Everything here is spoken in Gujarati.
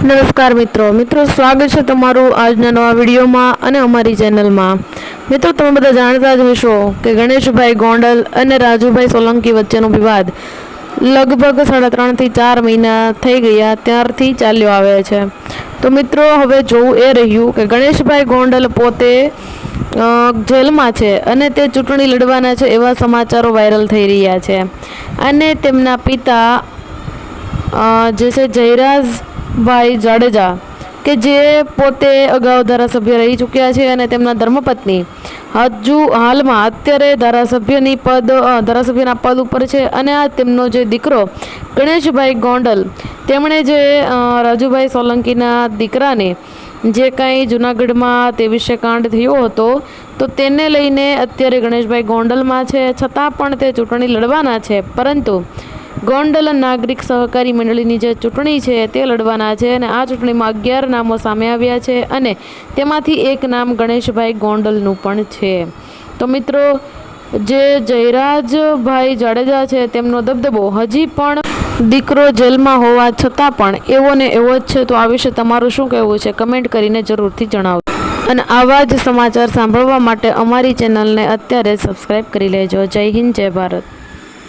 નમસ્કાર મિત્રો સ્વાગત છે તમારું આજના નવા વિડીયોમાં અને અમારી ચેનલમાં। મિત્રો તમે બધા જાણતા જ હશો કે ગણેશભાઈ ગોંડલ અને રાજુભાઈ સોલંકી વચ્ચેનો વિવાદ લગભગ 3.5 થી 4 મહિના થઈ ગયા ત્યારથી ચાલ્યો આવે છે। તો મિત્રો હવે જોવું એ રહ્યું કે ગણેશભાઈ ગોંડલ પોતે જેલમાં છે અને તે ચૂંટણી લડવાના છે એવા સમાચારો વાયરલ થઈ રહ્યા છે અને તેમના પિતા જે છે જયરાજભાઈ જાડેજા કે જે પોતે અગાઉ ધારાસભ્ય રહી ચૂક્યા છે અને તેમના ધર્મપત્ની હજુ હાલમાં અત્યારે ધારાસભ્યના પદ ઉપર છે અને આ તેમનો જે દીકરો ગણેશભાઈ ગોંડલ તેમણે જે રાજુભાઈ સોલંકીના દીકરાને જે કાંઈ જૂનાગઢમાં તે વિશે કાંડ થયો હતો તો તેને લઈને અત્યારે ગણેશભાઈ ગોંડલમાં છે, છતાં પણ તે ચૂંટણી લડવાના છે। પરંતુ ગોંડલ નાગરિક સહકારી મંડળીની જે ચૂંટણી છે તે લડવાના છે અને આ ચૂંટણીમાં 11 નામો સામે આવ્યા છે અને તેમાંથી એક નામ ગણેશભાઈ ગોંડલનું પણ છે। તો મિત્રો જે જયરાજભાઈ જાડેજા છે તેમનો દબદબો હજી પણ દીકરો જેલમાં હોવા છતાં પણ એવો ને એવો જ છે। તો આ વિશે તમારું શું કહેવું છે કમેન્ટ કરીને જરૂરથી જણાવજો અને આવા જ સમાચાર સાંભળવા માટે અમારી ચેનલને અત્યારે સબસ્ક્રાઈબ કરી લેજો। જય હિન્દ, જય ભારત।